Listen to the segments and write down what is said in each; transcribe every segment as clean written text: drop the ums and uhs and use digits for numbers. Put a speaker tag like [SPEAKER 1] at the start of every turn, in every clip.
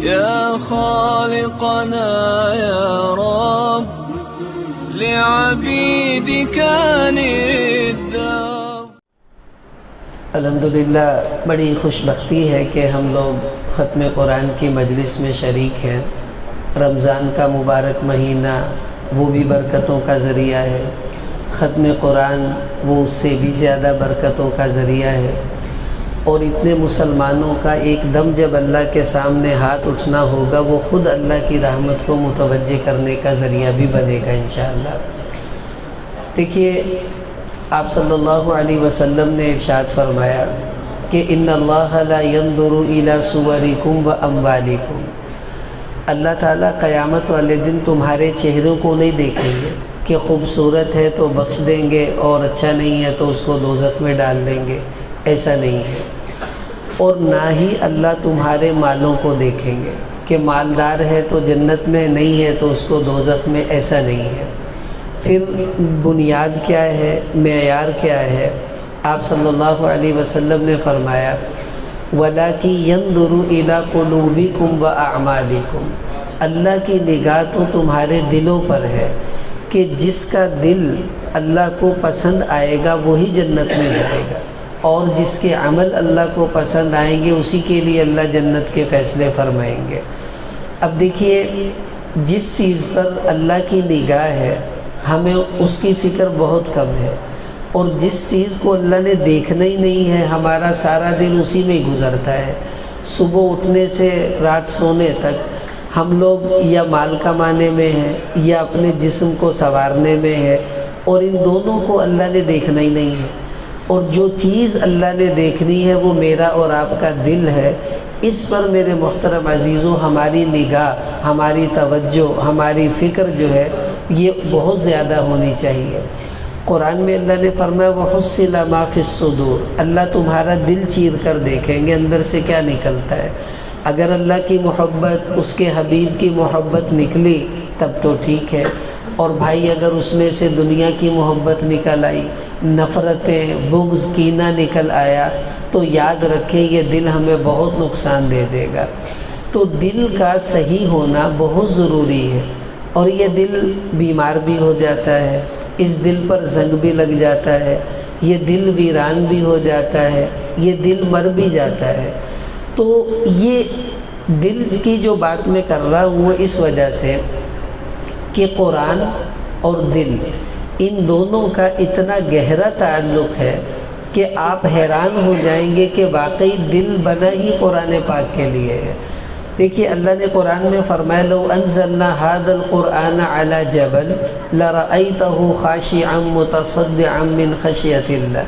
[SPEAKER 1] يا خالقنا يا رب لعبيدك الدار.
[SPEAKER 2] الحمدللہ بڑی خوش بختی ہے کہ ہم لوگ ختم قرآن کی مجلس میں شریک ہیں. رمضان کا مبارک مہینہ وہ بھی برکتوں کا ذریعہ ہے، ختم قرآن وہ اس سے بھی زیادہ برکتوں کا ذریعہ ہے، اور اتنے مسلمانوں کا ایک دم جب اللہ کے سامنے ہاتھ اٹھنا ہوگا وہ خود اللہ کی رحمت کو متوجہ کرنے کا ذریعہ بھی بنے گا انشاءاللہ. دیکھیے آپ صلی اللہ علیہ وسلم نے ارشاد فرمایا کہ ان اللہ لا ينظر الى صورکم و اموالکم. اللہ تعالیٰ قیامت والے دن تمہارے چہروں کو نہیں دیکھیں گے کہ خوبصورت ہے تو بخش دیں گے اور اچھا نہیں ہے تو اس کو دوزخ میں ڈال دیں گے، ایسا نہیں ہے. اور نہ ہی اللہ تمہارے مالوں کو دیکھیں گے کہ مالدار ہے تو جنت میں، نہیں ہے تو اس کو دوزخ میں، ایسا نہیں ہے. پھر بنیاد کیا ہے، معیار کیا ہے؟ آپ صلی اللہ علیہ وسلم نے فرمایا وَلَٰكِن يَنظُرُ إِلَىٰ قُلُوبِكُمْ وَأَعْمَالِكُمْ. اللہ کی نگاہ تو تمہارے دلوں پر ہے کہ جس کا دل اللہ کو پسند آئے گا وہی جنت میں جائے گا، اور جس کے عمل اللہ کو پسند آئیں گے اسی کے لیے اللہ جنت کے فیصلے فرمائیں گے. اب دیکھیے جس چیز پر اللہ کی نگاہ ہے ہمیں اس کی فکر بہت کم ہے، اور جس چیز کو اللہ نے دیکھنا ہی نہیں ہے ہمارا سارا دن اسی میں گزرتا ہے. صبح اٹھنے سے رات سونے تک ہم لوگ یا مال کمانے میں ہیں یا اپنے جسم کو سنوارنے میں ہے، اور ان دونوں کو اللہ نے دیکھنا ہی نہیں ہے. اور جو چیز اللہ نے دیکھنی ہے وہ میرا اور آپ کا دل ہے. اس پر میرے محترم عزیزوں ہماری نگاہ، ہماری توجہ، ہماری فکر جو ہے یہ بہت زیادہ ہونی چاہیے. قرآن میں اللہ نے فرمایا وَحُصِّلَ مَا فِي الصُّدُورِ. اللہ تمہارا دل چیر کر دیکھیں گے اندر سے کیا نکلتا ہے. اگر اللہ کی محبت، اس کے حبیب کی محبت نکلی تب تو ٹھیک ہے، اور بھائی اگر اس میں سے دنیا کی محبت نکل آئی، نفرتیں، بغض، کینہ نکل آیا تو یاد رکھیں یہ دل ہمیں بہت نقصان دے دے گا. تو دل کا صحیح ہونا بہت ضروری ہے. اور یہ دل بیمار بھی ہو جاتا ہے، اس دل پر زنگ بھی لگ جاتا ہے، یہ دل ویران بھی ہو جاتا ہے، یہ دل مر بھی جاتا ہے. تو یہ دل کی جو بات میں کر رہا ہوں وہ اس وجہ سے کہ قرآن اور دل ان دونوں کا اتنا گہرا تعلق ہے کہ آپ حیران ہو جائیں گے کہ واقعی دل بنا ہی قرآن پاک کے لیے ہے. دیکھیے اللہ نے قرآن میں فرمایا لو انزلنا هذا القرآن على جبل لرأيته خاشعا متصدعا من خشية اللہ،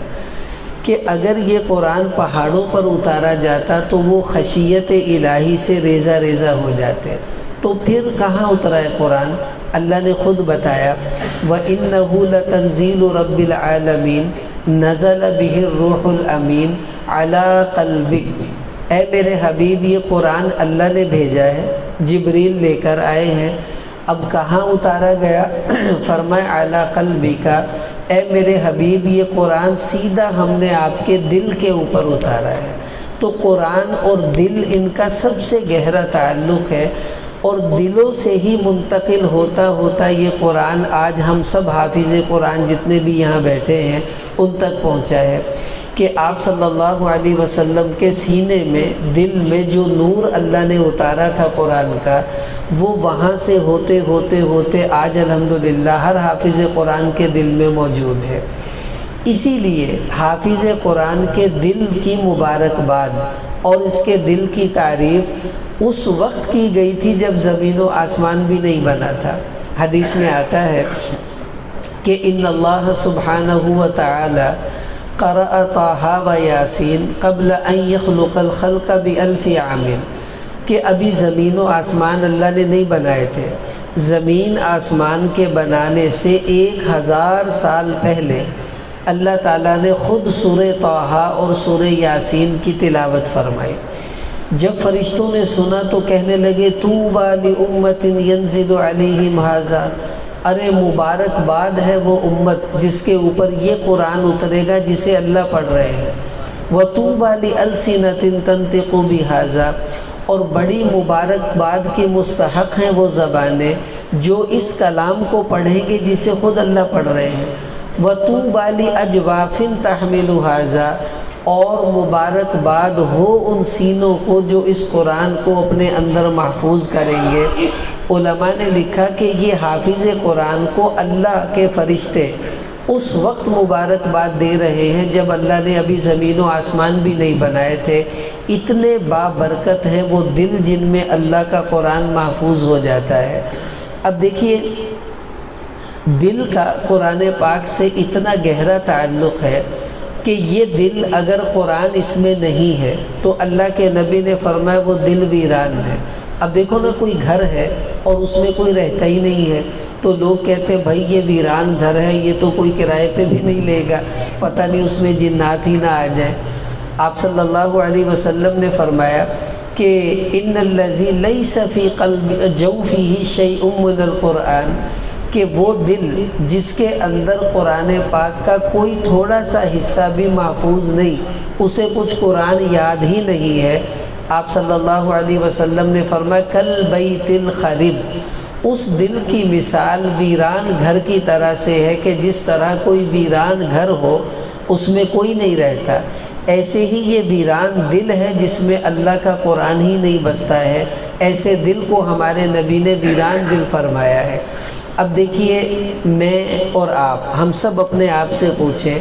[SPEAKER 2] کہ اگر یہ قرآن پہاڑوں پر اتارا جاتا تو وہ خشیت الہی سے ریزہ ریزہ ہو جاتے. تو پھر کہاں اترا ہے قرآن؟ اللہ نے خود بتایا وَإِنَّهُ لَتَنزِيلُ رَبِّ الْعَالَمِينَ نَزَلَ بِهِ الرُّوحُ الْأَمِينُ عَلَىٰ قَلْبِكَ. اے میرے حبیب یہ قرآن اللہ نے بھیجا ہے، جبریل لے کر آئے ہیں. اب کہاں اتارا گیا؟ فرمایا عَلَىٰ قَلْبِكَ. اے میرے حبیب یہ قرآن سیدھا ہم نے آپ کے دل کے اوپر اتارا ہے. تو قرآن اور دل ان کا سب سے گہرا تعلق ہے، اور دلوں سے ہی منتقل ہوتا ہوتا یہ قرآن آج ہم سب حافظ قرآن جتنے بھی یہاں بیٹھے ہیں ان تک پہنچا ہے. کہ آپ صلی اللہ علیہ وسلم کے سینے میں، دل میں جو نور اللہ نے اتارا تھا قرآن کا، وہ وہاں سے ہوتے ہوتے ہوتے آج الحمدللہ ہر حافظ قرآن کے دل میں موجود ہے. اسی لیے حافظ قرآن کے دل کی مبارکباد اور اس کے دل کی تعریف اس وقت کی گئی تھی جب زمین و آسمان بھی نہیں بنا تھا. حدیث میں آتا ہے کہ ان اللہ سبحانہ و تعالی قرأ طٰہٰ و یاسین قبل ان یخلق الخلق بألف عام. کہ ابھی زمین و آسمان اللہ نے نہیں بنائے تھے، زمین آسمان کے بنانے سے 1000 سال پہلے اللہ تعالیٰ نے خود سورہ طٰہٰ اور سورہ یاسین کی تلاوت فرمائی. جب فرشتوں نے سنا تو کہنے لگے طوبیٰ لأمۃ ینزل علیہم ھذا. ارے مبارکباد ہے وہ امت جس کے اوپر یہ قرآن اترے گا جسے اللہ پڑھ رہے ہیں. وطوبیٰ لألسنۃ تنطق بھذا. اور بڑی مبارکباد کی مستحق ہیں وہ زبانیں جو اس کلام کو پڑھیں گے جسے خود اللہ پڑھ رہے ہیں۔ وَطُوبَىٰ لِأَجْوَافٍ تَحْمِلُ هَٰذَا، اور مبارکباد ہو ان سینوں کو جو اس قرآن کو اپنے اندر محفوظ کریں گے۔ علماء نے لکھا کہ یہ حافظ قرآن کو اللہ کے فرشتے اس وقت مبارکباد دے رہے ہیں جب اللہ نے ابھی زمین و آسمان بھی نہیں بنائے تھے۔ اتنے بابرکت ہیں وہ دل جن میں اللہ کا قرآن محفوظ ہو جاتا ہے۔ اب دیکھیے، دل کا قرآن پاک سے اتنا گہرا تعلق ہے کہ یہ دل اگر قرآن اس میں نہیں ہے تو اللہ کے نبی نے فرمایا وہ دل ویران ہے۔ اب دیکھو نا، کوئی گھر ہے اور اس میں کوئی رہتا ہی نہیں ہے تو لوگ کہتے ہیں بھائی یہ ویران گھر ہے، یہ تو کوئی کرائے پہ بھی نہیں لے گا، پتہ نہیں اس میں جنات ہی نہ آ جائیں۔ آپ صلی اللہ علیہ وسلم نے فرمایا کہ ان الذی لیس فی قلب جوفہ شیء من القرآن، کہ وہ دل جس کے اندر قرآن پاک کا کوئی تھوڑا سا حصہ بھی محفوظ نہیں، اسے کچھ قرآن یاد ہی نہیں ہے، آپ صلی اللہ علیہ وسلم نے فرمایا کالبیت الخرب، اس دل کی مثال ویران گھر کی طرح سے ہے کہ جس طرح کوئی ویران گھر ہو اس میں کوئی نہیں رہتا، ایسے ہی یہ ویران دل ہے جس میں اللہ کا قرآن ہی نہیں بستا ہے، ایسے دل کو ہمارے نبی نے ویران دل فرمایا ہے۔ اب دیکھیے، میں اور آپ، ہم سب اپنے آپ سے پوچھیں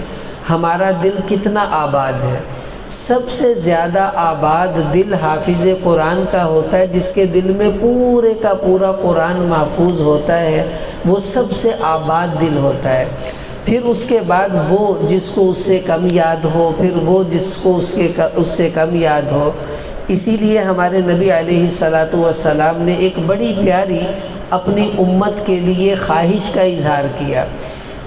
[SPEAKER 2] ہمارا دل کتنا آباد ہے۔ سب سے زیادہ آباد دل حافظ قرآن کا ہوتا ہے، جس کے دل میں پورے کا پورا قرآن محفوظ ہوتا ہے، وہ سب سے آباد دل ہوتا ہے۔ پھر اس کے بعد وہ جس کو اس سے کم یاد ہو، پھر وہ جس کو اس سے کم یاد ہو۔ اسی لیے ہمارے نبی علیہ الصلاۃ والسلام نے ایک بڑی پیاری اپنی امت کے لیے خواہش کا اظہار کیا۔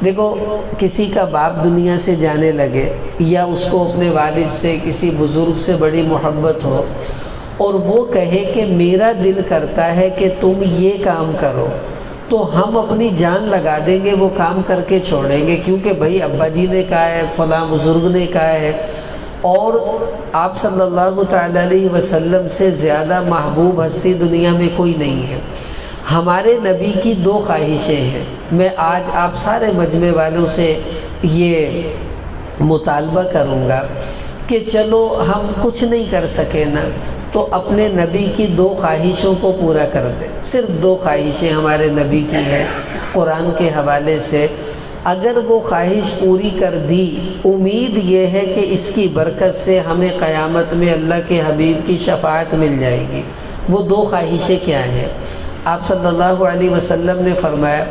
[SPEAKER 2] دیکھو، کسی کا باپ دنیا سے جانے لگے یا اس کو اپنے والد سے، کسی بزرگ سے بڑی محبت ہو اور وہ کہے کہ میرا دل کرتا ہے کہ تم یہ کام کرو، تو ہم اپنی جان لگا دیں گے، وہ کام کر کے چھوڑیں گے، کیونکہ بھائی ابا جی نے کہا ہے، فلاں بزرگ نے کہا ہے۔ اور آپ صلی اللہ تعالی علیہ وسلم سے زیادہ محبوب ہستی دنیا میں کوئی نہیں ہے۔ ہمارے نبی کی دو خواہشیں ہیں، میں آج آپ سارے مجمع والوں سے یہ مطالبہ کروں گا کہ چلو ہم کچھ نہیں کر سکے نا، تو اپنے نبی کی دو خواہشوں کو پورا کر دیں۔ صرف دو خواہشیں ہمارے نبی کی ہیں قرآن کے حوالے سے، اگر وہ خواہش پوری کر دی، امید یہ ہے کہ اس کی برکت سے ہمیں قیامت میں اللہ کے حبیب کی شفاعت مل جائے گی۔ وہ دو خواہشیں کیا ہیں؟ آپ صلی اللہ علیہ وسلم نے فرمایا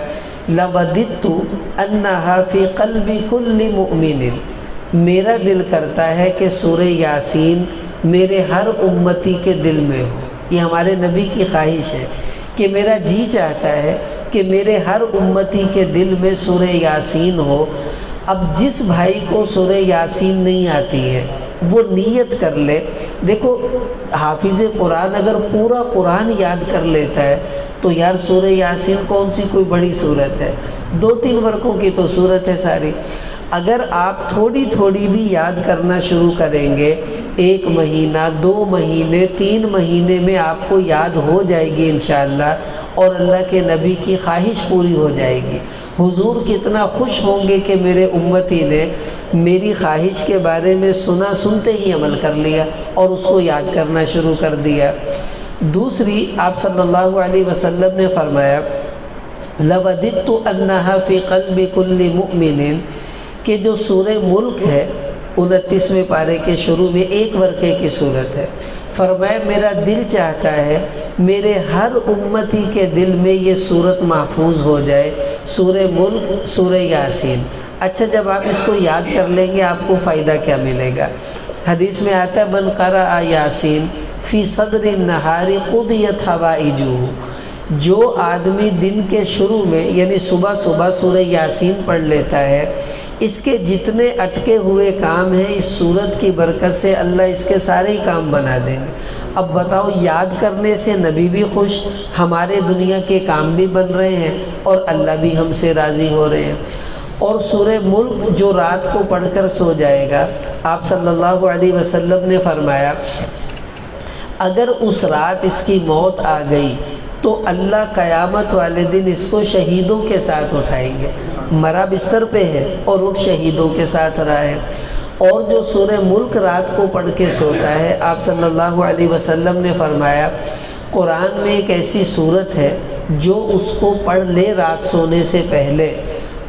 [SPEAKER 2] لَوَدِدْتُ أَنَّهَا فِي قَلْبِ كُلِّ مُؤْمِنٍ، میرا دل کرتا ہے کہ سورہ یاسین میرے ہر امتی کے دل میں ہو۔ یہ ہمارے نبی کی خواہش ہے کہ میرا جی چاہتا ہے کہ میرے ہر امتی کے دل میں سورہ یاسین ہو۔ اب جس بھائی کو سورہ یاسین نہیں آتی ہے وہ نیت کر لے۔ دیکھو، حافظ قرآن اگر پورا قرآن یاد کر لیتا ہے تو یار سورہ یاسین کون سی کوئی بڑی صورت ہے، 2-3 ورقوں کی تو صورت ہے ساری۔ اگر آپ تھوڑی تھوڑی بھی یاد کرنا شروع کریں گے، 1 مہینہ، 2 مہینے، 3 مہینے میں آپ کو یاد ہو جائے گی انشاءاللہ، اور اللہ کے نبی کی خواہش پوری ہو جائے گی۔ حضور کتنا خوش ہوں گے کہ میرے امتی نے میری خواہش کے بارے میں سنتے ہی عمل کر لیا اور اس کو یاد کرنا شروع کر دیا۔ دوسری، آپ صلی اللہ علیہ وسلم نے فرمایا لَوَدِدْتُ أَنَّهَا فِي قَلْبِ كُلِّ مُؤْمِنٍ، کہ جو سورہ ملک ہے 29ویں پارے کے شروع میں 1 ورقے کی صورت ہے، فرمایا میرا دل چاہتا ہے میرے ہر امتی کے دل میں یہ صورت محفوظ ہو جائے، سورہ ملک، سورہ یاسین۔ اچھا، جب آپ اس کو یاد کر لیں گے آپ کو فائدہ کیا ملے گا؟ حدیث میں آتا ہے من قرأ یاسین فی صدر النہار قضیت حوائجہ، جو آدمی دن کے شروع میں یعنی صبح صبح سورہ یاسین پڑھ لیتا ہے، اس کے جتنے اٹکے ہوئے کام ہیں اس صورت کی برکت سے اللہ اس کے سارے ہی کام بنا دیں گے۔ اب بتاؤ، یاد کرنے سے نبی بھی خوش، ہمارے دنیا کے کام بھی بن رہے ہیں اور اللہ بھی ہم سے راضی ہو رہے ہیں۔ اور سورہ ملک جو رات کو پڑھ کر سو جائے گا، آپ صلی اللہ علیہ وسلم نے فرمایا اگر اس رات اس کی موت آ گئی تو اللہ قیامت والے دن اس کو شہیدوں کے ساتھ اٹھائیں گے۔ مرا بستر پہ ہے اور اٹھ شہیدوں کے ساتھ رہا ہے۔ اور جو سورہ ملک رات کو پڑھ کے سوتا ہے، آپ صلی اللہ علیہ وسلم نے فرمایا قرآن میں ایک ایسی صورت ہے جو اس کو پڑھ لے رات سونے سے پہلے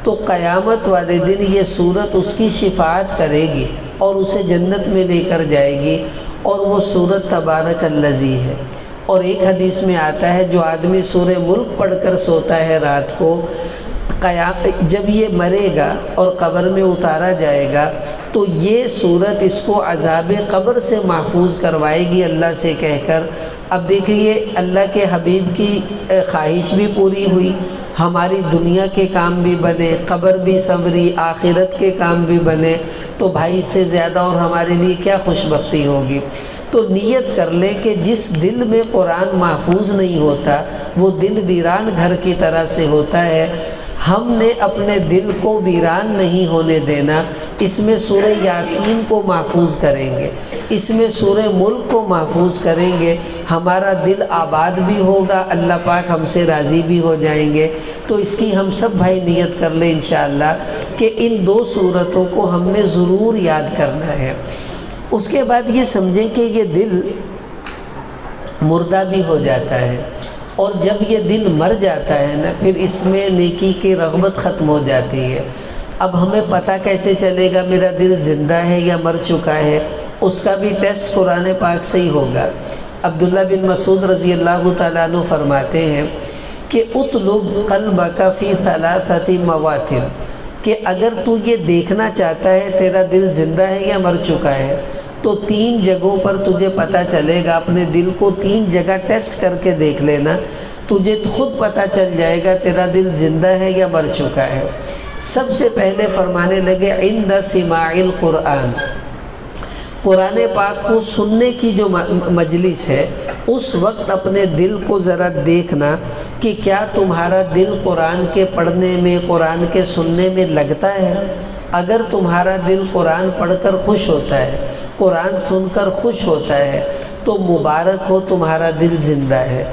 [SPEAKER 2] تو قیامت والے دن یہ صورت اس کی شفاعت کرے گی اور اسے جنت میں لے کر جائے گی، اور وہ صورت تبارک الذی ہے۔ اور ایک حدیث میں آتا ہے جو آدمی سورہ ملک پڑھ کر سوتا ہے رات کو، جب یہ مرے گا اور قبر میں اتارا جائے گا تو یہ صورت اس کو عذاب قبر سے محفوظ کروائے گی اللہ سے کہہ کر۔ اب دیکھیے اللہ کے حبیب کی خواہش بھی پوری ہوئی، ہماری دنیا کے کام بھی بنے، قبر بھی سنوری، آخرت کے کام بھی بنے، تو بھائی اس سے زیادہ اور ہمارے لیے کیا خوش بختی ہوگی۔ تو نیت کر لیں کہ جس دل میں قرآن محفوظ نہیں ہوتا وہ دل ویران گھر کی طرح سے ہوتا ہے۔ ہم نے اپنے دل کو ویران نہیں ہونے دینا، اس میں سورہ یاسین کو محفوظ کریں گے، اس میں سورہ ملک کو محفوظ کریں گے، ہمارا دل آباد بھی ہوگا، اللہ پاک ہم سے راضی بھی ہو جائیں گے۔ تو اس کی ہم سب بھائی نیت کر لیں انشاءاللہ کہ ان دو صورتوں کو ہم نے ضرور یاد کرنا ہے۔ اس کے بعد یہ سمجھیں کہ یہ دل مردہ بھی ہو جاتا ہے، اور جب یہ دل مر جاتا ہے نا پھر اس میں نیکی کی رغبت ختم ہو جاتی ہے۔ اب ہمیں پتہ کیسے چلے گا میرا دل زندہ ہے یا مر چکا ہے؟ اس کا بھی ٹیسٹ قرآن پاک سے ہی ہوگا۔ عبداللہ بن مسعود رضی اللہ تعالیٰ عنہ فرماتے ہیں کہ اطلب قلبک فی ثلاثۃ مواطن، کہ اگر تو یہ دیکھنا چاہتا ہے تیرا دل زندہ ہے یا مر چکا ہے تو 3 جگہوں پر تجھے پتہ چلے گا۔ اپنے دل کو 3 جگہ ٹیسٹ کر کے دیکھ لینا، تجھے خود پتہ چل جائے گا تیرا دل زندہ ہے یا مر چکا ہے۔ سب سے پہلے فرمانے لگے عند سماع القرآن، قرآن پاک کو سننے کی جو مجلس ہے اس وقت اپنے دل کو ذرا دیکھنا کہ کیا تمہارا دل قرآن کے پڑھنے میں، قرآن کے سننے میں لگتا ہے۔ اگر تمہارا دل قرآن پڑھ کر خوش ہوتا ہے، قرآن سن کر خوش ہوتا ہے تو مبارک ہو، تمہارا دل زندہ ہے۔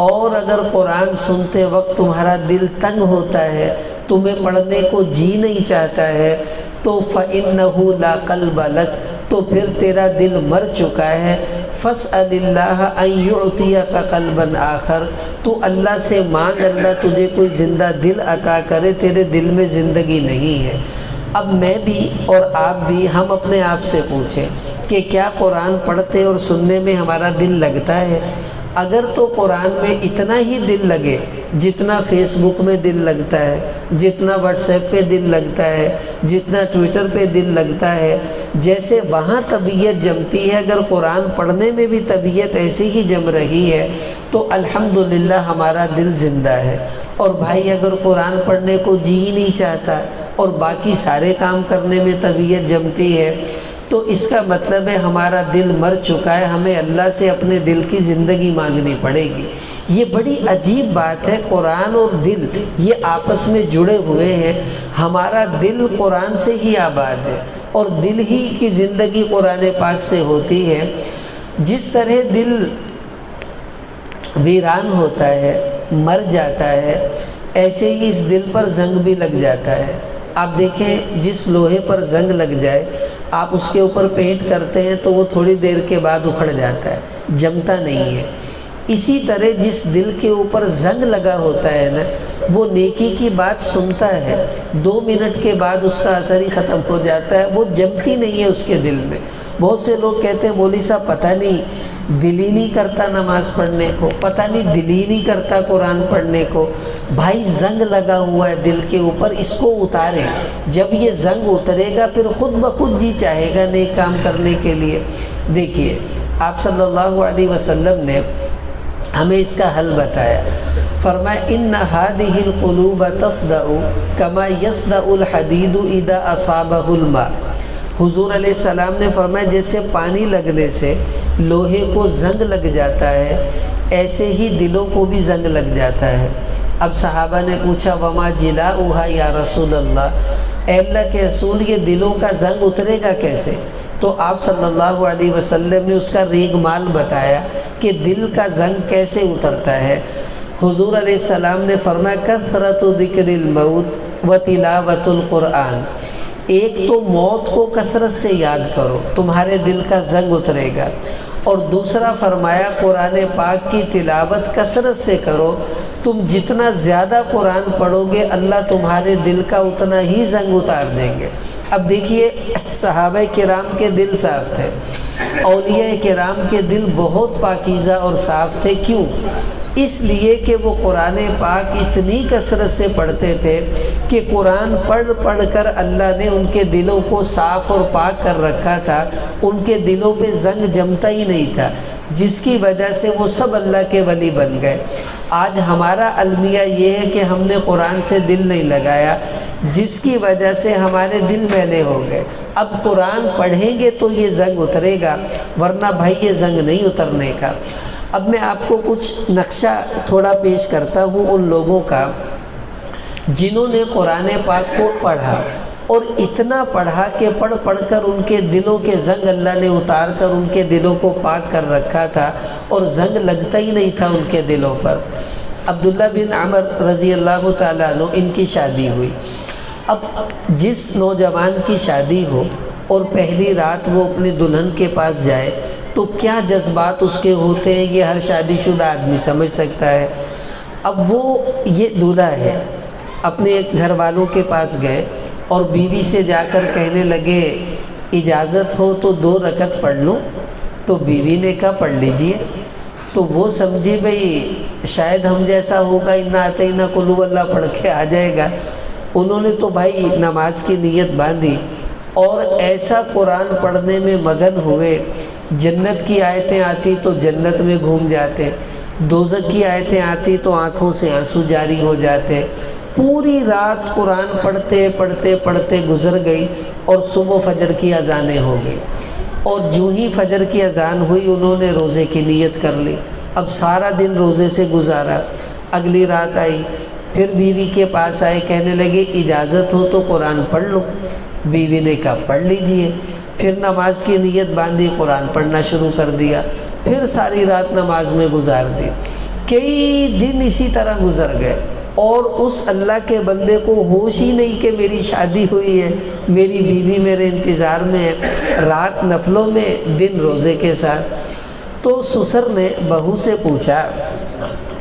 [SPEAKER 2] اور اگر قرآن سنتے وقت تمہارا دل تنگ ہوتا ہے، تمہیں پڑھنے کو جی نہیں چاہتا ہے، تو فَإِنَّهُ لَا قَلْبَ لَكَ، تو پھر تیرا دل مر چکا ہے۔ فَاسْأَلِ اللَّهَ أَن يُعْطِيَكَ قَلْبًا آخر، تو اللہ سے مانگ اللہ تجھے کوئی زندہ دل عطا کرے، تیرے دل میں زندگی نہیں ہے۔ اب میں بھی اور آپ بھی ہم اپنے آپ سے پوچھیں کہ کیا قرآن پڑھتے اور سننے میں ہمارا دل لگتا ہے؟ اگر تو قرآن میں اتنا ہی دل لگے جتنا فیس بک میں دل لگتا ہے، جتنا واٹس ایپ پہ دل لگتا ہے، جتنا ٹویٹر پہ دل لگتا ہے، جیسے وہاں طبیعت جمتی ہے، اگر قرآن پڑھنے میں بھی طبیعت ایسی ہی جم رہی ہے تو الحمدللہ ہمارا دل زندہ ہے۔ اور بھائی اگر قرآن پڑھنے کو جی ہی نہیں چاہتا اور باقی سارے کام کرنے میں طبیعت جمتی ہے تو اس کا مطلب ہے ہمارا دل مر چکا ہے، ہمیں اللہ سے اپنے دل کی زندگی مانگنی پڑے گی۔ یہ بڑی عجیب بات ہے، قرآن اور دل یہ آپس میں جڑے ہوئے ہیں۔ ہمارا دل قرآن سے ہی آباد ہے اور دل ہی کی زندگی قرآن پاک سے ہوتی ہے۔ جس طرح دل ویران ہوتا ہے، مر جاتا ہے، ایسے ہی اس دل پر زنگ بھی لگ جاتا ہے۔ آپ دیکھیں جس لوہے پر زنگ لگ جائے آپ اس کے اوپر پینٹ کرتے ہیں تو وہ تھوڑی دیر کے بعد اکھڑ جاتا ہے، جمتا نہیں ہے۔ اسی طرح جس دل کے اوپر زنگ لگا ہوتا ہے نا وہ نیکی کی بات سنتا ہے، 2 منٹ کے بعد اس کا اثر ہی ختم ہو جاتا ہے، وہ جمتی نہیں ہے اس کے دل میں۔ بہت سے لوگ کہتے ہیں مولوی صاحب پتہ نہیں دل ہی نہیں کرتا نماز پڑھنے کو، پتہ نہیں دل ہی نہیں کرتا قرآن پڑھنے کو۔ بھائی زنگ لگا ہوا ہے دل کے اوپر، اس کو اتاریں۔ جب یہ زنگ اترے گا پھر خود بخود جی چاہے گا نیک کام کرنے کے لیے۔ دیکھیے آپ صلی اللہ علیہ وسلم نے ہمیں اس کا حل بتایا، فرمایا ان هذه القلوب تصدع كما يصدع الحديد اذا اصابه الماء۔ حضور علیہ السلام نے فرمایا جیسے پانی لگنے سے لوہے کو زنگ لگ جاتا ہے ایسے ہی دلوں کو بھی زنگ لگ جاتا ہے۔ اب صحابہ نے پوچھا وما جلاؤها یا رسول اللہ، اے اللہ کے رسول یہ دلوں کا زنگ اترے گا کیسے؟ تو آپ صلی اللہ علیہ وسلم نے اس کا ریگ مال بتایا کہ دل کا زنگ کیسے اترتا ہے۔ حضور علیہ السلام نے فرمایا کثرت ذکر الموت و تلاوت القرآن، ایک تو موت کو کثرت سے یاد کرو، تمہارے دل کا زنگ اترے گا، اور دوسرا فرمایا قرآن پاک کی تلاوت کثرت سے کرو، تم جتنا زیادہ قرآن پڑھو گے اللہ تمہارے دل کا اتنا ہی زنگ اتار دیں گے۔ اب دیکھیے صحابہ کرام کے دل صاف تھے، اولیاء کرام کے دل بہت پاکیزہ اور صاف تھے، کیوں؟ اس لیے کہ وہ قرآن پاک اتنی کثرت سے پڑھتے تھے کہ قرآن پڑھ پڑھ کر اللہ نے ان کے دلوں کو صاف اور پاک کر رکھا تھا، ان کے دلوں پہ زنگ جمتا ہی نہیں تھا، جس کی وجہ سے وہ سب اللہ کے ولی بن گئے۔ آج ہمارا المیہ یہ ہے کہ ہم نے قرآن سے دل نہیں لگایا، جس کی وجہ سے ہمارے دل میلے ہو گئے۔ اب قرآن پڑھیں گے تو یہ زنگ اترے گا، ورنہ بھائی یہ زنگ نہیں اترنے کا۔ اب میں آپ کو کچھ نقشہ تھوڑا پیش کرتا ہوں ان لوگوں کا جنہوں نے قرآن پاک کو پڑھا، اور اتنا پڑھا کہ پڑھ پڑھ کر ان کے دلوں کے زنگ اللہ نے اتار کر ان کے دلوں کو پاک کر رکھا تھا، اور زنگ لگتا ہی نہیں تھا ان کے دلوں پر۔ عبداللہ بن عمر رضی اللہ تعالیٰ عنہ ان کی شادی ہوئی۔ اب جس نوجوان کی شادی ہو اور پہلی رات وہ اپنے دلہن کے پاس جائے تو کیا جذبات اس کے ہوتے ہیں یہ ہر شادی شدہ آدمی سمجھ سکتا ہے۔ اب وہ یہ دولہا ہے، اپنے گھر والوں کے پاس گئے اور بیوی سے جا کر کہنے لگے اجازت ہو تو 2 رکعت پڑھ لوں، تو بیوی نے کہا پڑھ لیجئے۔ تو وہ سمجھی بھئی شاید ہم جیسا ہوگا انا اعطینٰ قل هو اللہ پڑھ کے آ جائے گا۔ انہوں نے تو بھائی نماز کی نیت باندھی اور ایسا قرآن پڑھنے میں مگن ہوئے، جنت کی آیتیں آتی تو جنت میں گھوم جاتے، دوزخ کی آیتیں آتی تو آنکھوں سے آنسو جاری ہو جاتے۔ پوری رات قرآن پڑھتے پڑھتے پڑھتے گزر گئی اور صبح فجر کی اذانیں ہو گئی، اور جو ہی فجر کی اذان ہوئی انہوں نے روزے کی نیت کر لی۔ اب سارا دن روزے سے گزارا، اگلی رات آئی، پھر بیوی کے پاس آئے، کہنے لگے اجازت ہو تو قرآن پڑھ لو۔ بیوی نے کہا پڑھ لیجئے۔ پھر نماز کی نیت باندھی، قرآن پڑھنا شروع کر دیا، پھر ساری رات نماز میں گزار دی۔ کئی دن اسی طرح گزر گئے اور اس اللہ کے بندے کو ہوش ہی نہیں کہ میری شادی ہوئی ہے، میری بیوی میرے انتظار میں ہے، رات نفلوں میں دن روزے کے ساتھ۔ تو سسر نے بہو سے پوچھا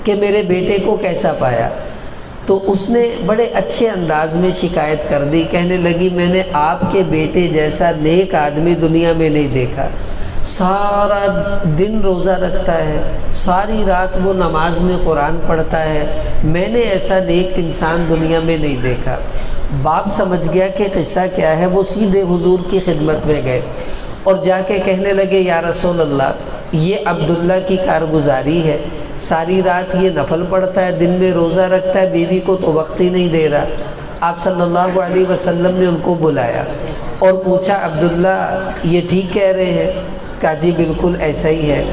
[SPEAKER 2] کہ میرے بیٹے کو کیسا پایا؟ تو اس نے بڑے اچھے انداز میں شکایت کر دی، کہنے لگی میں نے آپ کے بیٹے جیسا نیک آدمی دنیا میں نہیں دیکھا، سارا دن روزہ رکھتا ہے، ساری رات وہ نماز میں قرآن پڑھتا ہے، میں نے ایسا نیک انسان دنیا میں نہیں دیکھا۔ باپ سمجھ گیا کہ قصہ کیا ہے، وہ سیدھے حضور کی خدمت میں گئے اور جا کے کہنے لگے یا رسول اللہ یہ عبداللہ کی کارگزاری ہے، ساری رات یہ نفل پڑھتا ہے، دن میں روزہ رکھتا ہے، بیوی کو تو وقت ہی نہیں دے رہا۔ آپ صلی اللہ علیہ وسلم نے ان کو بلایا اور پوچھا عبداللہ یہ ٹھیک کہہ رہے ہیں؟ کہا جی بالکل ایسا ہی ہے۔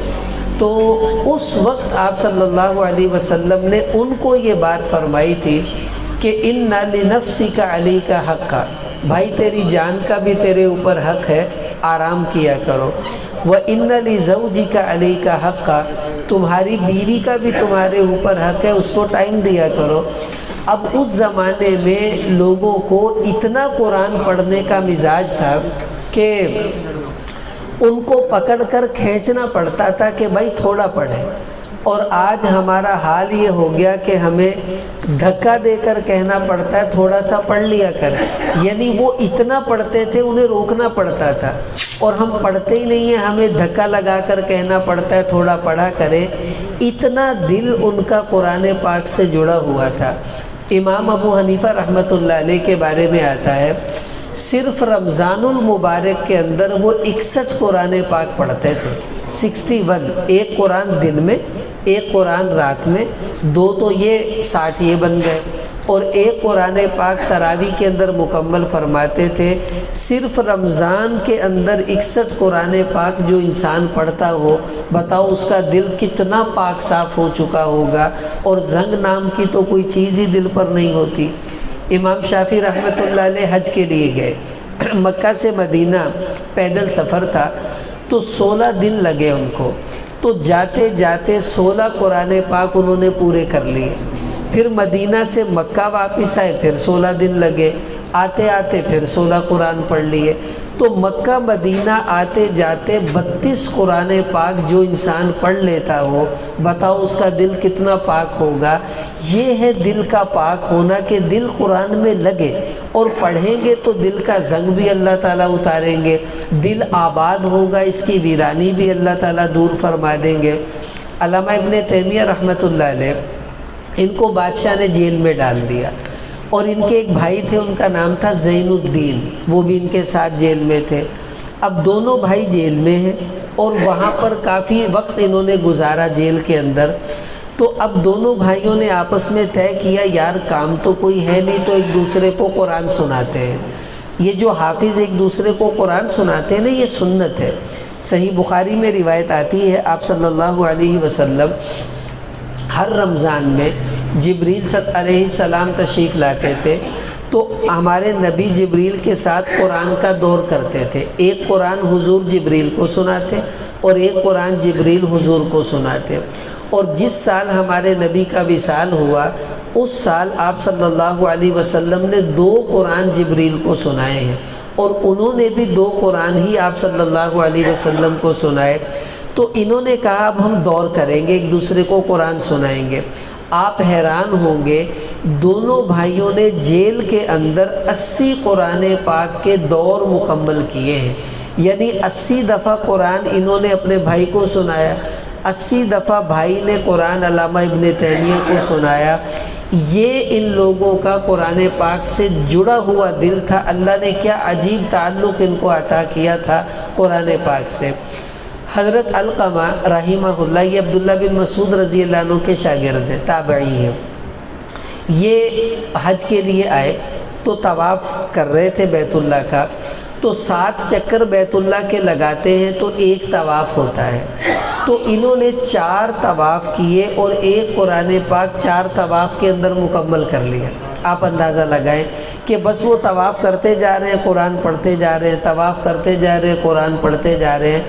[SPEAKER 2] تو اس وقت آپ صلی اللہ علیہ وسلم نے ان کو یہ بات فرمائی تھی کہ اِنَّ لِنَفْسِكَ عَلَيْكَ حَقًّا، بھائی تیری جان کا بھی تیرے اوپر حق ہے، آرام کیا کرو۔ وَإِنَّ لِزَوْجِكَ عَلَيْكَ حَقًّا، تمہاری بیوی کا بھی تمہارے اوپر حق ہے، اس کو ٹائم دیا کرو۔ اب اس زمانے میں لوگوں کو اتنا قرآن پڑھنے کا مزاج تھا کہ ان کو پکڑ کر کھینچنا پڑتا تھا کہ بھائی تھوڑا پڑھیں، اور آج ہمارا حال یہ ہو گیا کہ ہمیں دھکا دے کر کہنا پڑتا ہے تھوڑا سا پڑھ لیا کریں، یعنی وہ اتنا پڑھتے تھے انہیں روکنا پڑتا تھا، اور ہم پڑھتے ہی نہیں ہیں، ہمیں دھکا لگا کر کہنا پڑتا ہے تھوڑا پڑھا کریں۔ اتنا دل ان کا قرآن پاک سے جڑا ہوا تھا۔ امام ابو حنیفہ رحمۃ اللہ علیہ کے بارے میں آتا ہے صرف رمضان المبارک کے اندر وہ 61 قرآن پاک پڑھتے تھے، 61، ایک قرآن دن میں، ایک قرآن رات میں، 2 تو یہ 60 یہ بن گئے، اور ایک قرآن پاک تراویح کے اندر مکمل فرماتے تھے۔ صرف رمضان کے اندر 61 قرآن پاک جو انسان پڑھتا ہو، بتاؤ اس کا دل کتنا پاک صاف ہو چکا ہوگا، اور زنگ نام کی تو کوئی چیز ہی دل پر نہیں ہوتی۔ امام شافعی رحمۃ اللہ علیہ حج کے لیے گئے، مکہ سے مدینہ پیدل سفر تھا تو 16 دن لگے ان کو، تو جاتے جاتے 16 قرآن پاک انہوں نے پورے کر لیے۔ پھر مدینہ سے مکہ واپس آئے، پھر 16 دن لگے، آتے آتے پھر 16 قرآن پڑھ لیے۔ تو مکہ مدینہ آتے جاتے 32 قرآن پاک جو انسان پڑھ لیتا ہو، بتاؤ اس کا دل کتنا پاک ہوگا۔ یہ ہے دل کا پاک ہونا کہ دل قرآن میں لگے، اور پڑھیں گے تو دل کا زنگ بھی اللہ تعالیٰ اتاریں گے، دل آباد ہوگا، اس کی ویرانی بھی اللہ تعالیٰ دور فرما دیں گے۔ علامہ ابن تیمیہ رحمۃ اللہ علیہ، ان کو بادشاہ نے جیل میں ڈال دیا، اور ان کے ایک بھائی تھے، ان کا نام تھا زین الدین، وہ بھی ان کے ساتھ جیل میں تھے۔ اب دونوں بھائی جیل میں ہیں، اور وہاں پر کافی وقت انہوں نے گزارا جیل کے اندر۔ تو اب دونوں بھائیوں نے آپس میں طے کیا، یار کام تو کوئی ہے نہیں، تو ایک دوسرے کو قرآن سناتے ہیں۔ یہ جو حافظ ایک دوسرے کو قرآن سناتے ہیں نا، یہ سنت ہے۔ صحیح بخاری میں روایت آتی ہے، آپ صلی اللہ علیہ وسلم ہر رمضان میں جبریل علیہ السلام تشریف لاتے تھے، تو ہمارے نبی جبریل کے ساتھ قرآن کا دور کرتے تھے۔ ایک قرآن حضور جبریل کو سناتے، اور ایک قرآن جبریل حضور کو سناتے۔ اور جس سال ہمارے نبی کا وصال ہوا، اس سال آپ صلی اللہ علیہ وسلم نے 2 قرآن جبریل کو سنائے ہیں، اور انہوں نے بھی 2 قرآن ہی آپ صلی اللہ علیہ وسلم کو سنائے۔ تو انہوں نے کہا اب ہم دور کریں گے، ایک دوسرے کو قرآن سنائیں گے۔ آپ حیران ہوں گے، دونوں بھائیوں نے جیل کے اندر 80 قرآن پاک کے دور مکمل کیے ہیں، یعنی 80 دفعہ قرآن انہوں نے اپنے بھائی کو سنایا، 80 دفعہ بھائی نے قرآن علامہ ابن تیمیہ کو سنایا۔ یہ ان لوگوں کا قرآن پاک سے جڑا ہوا دل تھا، اللہ نے کیا عجیب تعلق ان کو عطا کیا تھا قرآن پاک سے۔ حضرت علقمہ رحمہ اللہ، یہ عبداللہ بن مسعود رضی اللہ عنہ کے شاگرد ہیں، تابعی ہیں۔ یہ حج کے لیے آئے تو طواف کر رہے تھے بیت اللہ کا، تو 7 چکر بیت اللہ کے لگاتے ہیں تو 1 طواف ہوتا ہے۔ تو انہوں نے 4 طواف کیے، اور 1 قرآن پاک 4 طواف کے اندر مکمل کر لیا۔ آپ اندازہ لگائیں کہ بس وہ طواف کرتے جا رہے ہیں، قرآن پڑھتے جا رہے ہیں، طواف کرتے جا رہے ہیں، قرآن پڑھتے جا رہے ہیں۔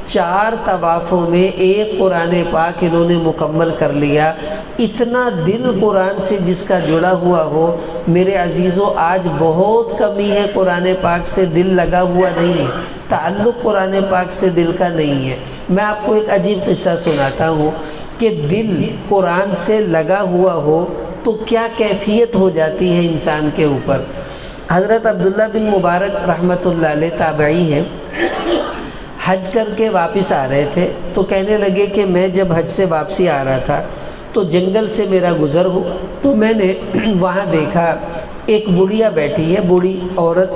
[SPEAKER 2] 4 طوافوں میں 1 قرآن پاک انہوں نے مکمل کر لیا۔ اتنا دل قرآن سے جس کا جڑا ہوا ہو، میرے عزیزوں آج بہت کمی ہے قرآن پاک سے دل لگا ہوا نہیں ہے، تعلق قرآن پاک سے دل کا نہیں ہے۔ میں آپ کو ایک عجیب قصہ سناتا ہوں کہ دل قرآن سے لگا ہوا ہو تو کیا کیفیت ہو جاتی ہے انسان کے اوپر۔ حضرت عبداللہ بن مبارک رحمۃ اللہ علیہ تابعی ہیں، حج کر کے واپس آ رہے تھے، تو کہنے لگے کہ میں جب حج سے واپسی آ رہا تھا تو جنگل سے میرا گزر ہو، تو میں نے وہاں دیکھا ایک بڑھیا بیٹھی ہے، بوڑھی عورت،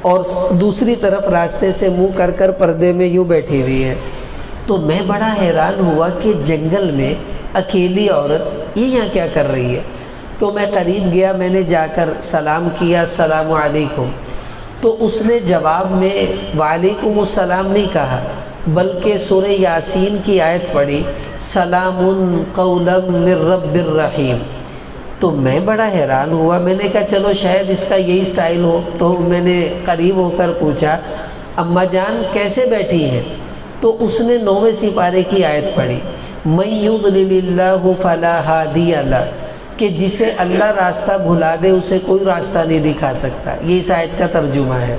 [SPEAKER 2] اور دوسری طرف راستے سے منہ کر کر پردے میں یوں بیٹھی ہوئی ہے۔ تو میں بڑا حیران ہوا کہ جنگل میں اکیلی عورت یہ یہاں کیا کر رہی ہے۔ تو میں قریب گیا، میں نے جا کر سلام کیا، السلام علیکم۔ تو اس نے جواب میں وعلیکم السلام نہیں کہا، بلکہ سورہ یاسین کی آیت پڑھی، سلام قولا من رب الرحیم۔ تو میں بڑا حیران ہوا، میں نے کہا چلو شاید اس کا یہی سٹائل ہو۔ تو میں نے قریب ہو کر پوچھا، اماں جان کیسے بیٹھی ہیں؟ تو اس نے 9ویں سپارے کی آیت پڑھی، من یضلل اللہ فلا ہادی لہ، کہ جسے اللہ راستہ بھلا دے اسے کوئی راستہ نہیں دکھا سکتا۔ یہ اس آیت کا ترجمہ ہے۔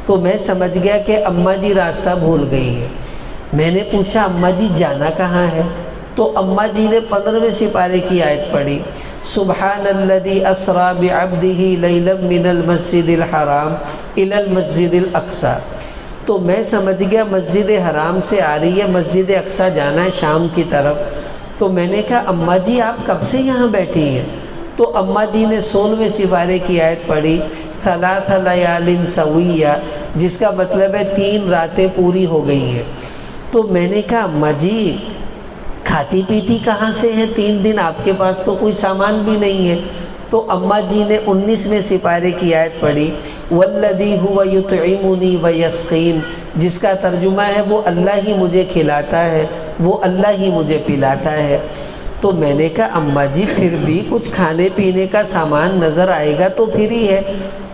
[SPEAKER 2] تو میں سمجھ گیا کہ اماں جی راستہ بھول گئی ہے۔ میں نے پوچھا اماں جی جانا کہاں ہے؟ تو اماں جی نے 15ویں سپارے کی آیت پڑھی، سبحان الذی اسری بعبدہ لیلا من المسجد الحرام الی المسجد الاقصی۔ تو میں سمجھ گیا مسجد حرام سے آ رہی ہے، مسجد اقصی جانا ہے شام کی طرف۔ تو میں نے کہا اماں جی آپ کب سے یہاں بیٹھی ہیں؟ تو اماں جی نے 16ویں سپارے کی آیت پڑھی، ثلاث لیال سویہ، جس کا مطلب ہے 3 راتیں پوری ہو گئی ہیں۔ تو میں نے کہا اماں جی کھاتی پیتی کہاں سے ہیں؟ 3 دن آپ کے پاس تو کوئی سامان بھی نہیں ہے۔ تو اماں جی نے 19ویں سپارے کی آیت پڑھی، والذی هو یطعمنی ویسقین، جس کا ترجمہ ہے وہ اللہ ہی مجھے کھلاتا ہے، وہ اللہ ہی مجھے پلاتا ہے۔ تو میں نے کہا اماں جی پھر بھی کچھ کھانے پینے کا سامان نظر آئے گا تو پھر ہی ہے۔